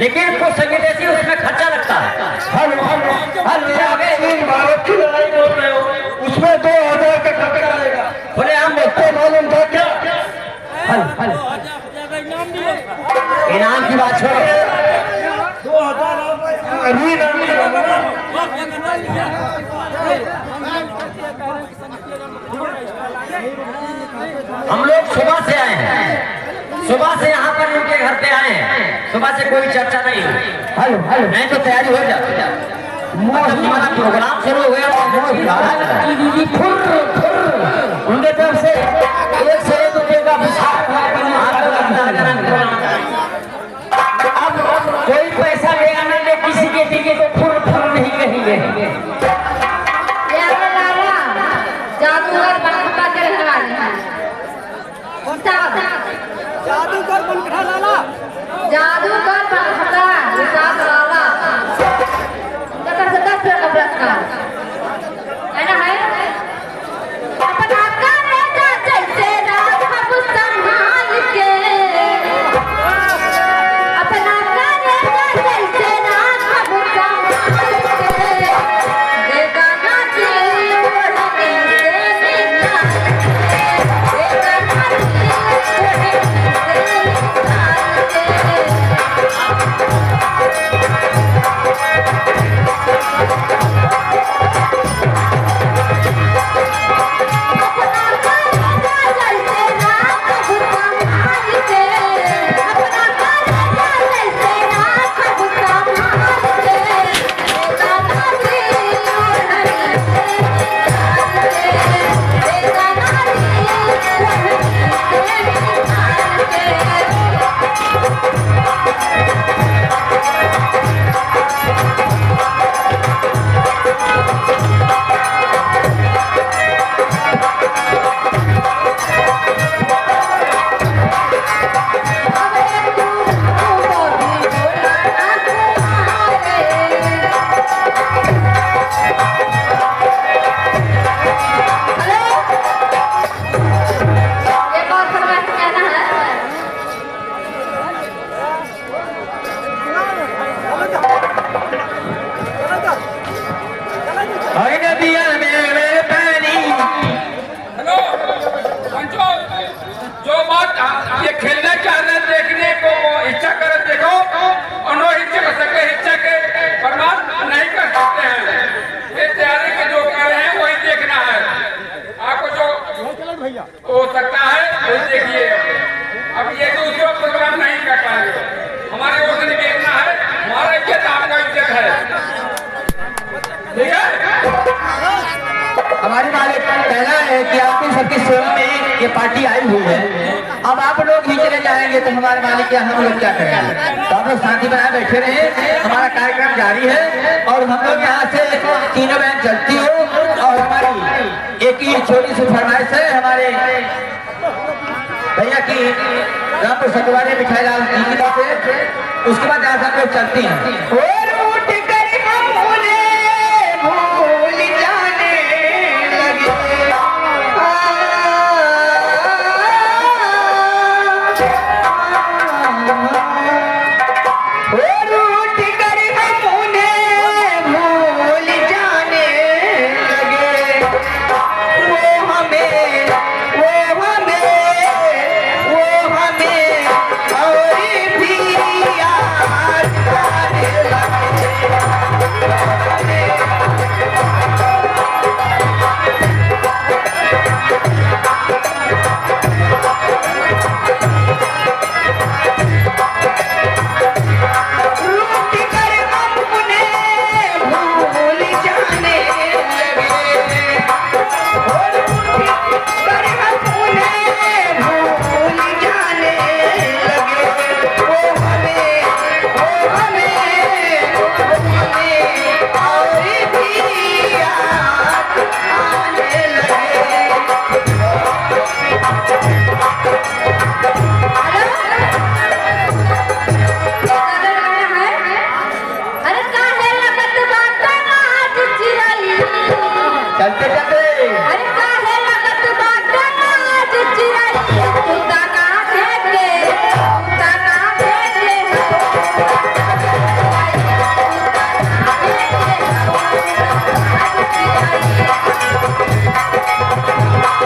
लेकिन कुछ संगीत ऐसी उसमें खर्चा लगता है। भारत की लड़ाई बोल रहे हो, उसमें 2000 का खर्चा आएगा। बोले हम देखते मालूम था क्या? इनाम की बात छोड़ो, 2000 अभी इनाम नहीं होगा ना। हम लोग सुबह से आए हैं, सुबह से यहाँ पर उनके घर पे आए हैं, सुबह से कोई चर्चा नहीं हुई। नहीं तो तैयारी हो जाती। हमारा प्रोग्राम शुरू हो गया, उनके तरफ से 1 रुपये का अब कोई पैसा लेगा ना ले, किसी के टीके को फुर फुर नहीं कहेंगे। जादूगर बनखटा के रहने वाले हैं। जादूगर बनखटा लाला, जादूगर बनखटा हिसाब लाला, उनका तरफ से 10 रुपये का पुरस्कार है ना। है अपना करेगा जैसे रात हम संभाल के, अपना करेगा जैसे रात हम संभाल के, देगा ना दिल ओढ़ने से निकाल के, देगा ना दिल ओढ़ने से हो सकता है कोई देखिए। अब ये दूसरा प्रोग्राम नहीं कर पाएंगे, हमारे ओर से देखना है, हमारा इज्जत आपका इज्जत है, ठीक है। हमारी बात कहना है कि आपकी सबकी सेवा में ये पार्टी आई हुई है। अब आप लोग ही चले जाएंगे तो हमारे मालिक क्या, हम लोग क्या करेंगे? तो आप लोग शांति बनाए बैठे रहे, हमारा कार्यक्रम जारी है और हम लोग यहाँ से तीनों बहन चलती हो। और हमारी एक ही छोटी सी फरमाइश है हमारे भैया की, रामपुर सतवारी मिठाई लाल जी की तरफ से, उसके बाद यहाँ से हम लोग चलती हैं। और भी याद आने लगे। हाँ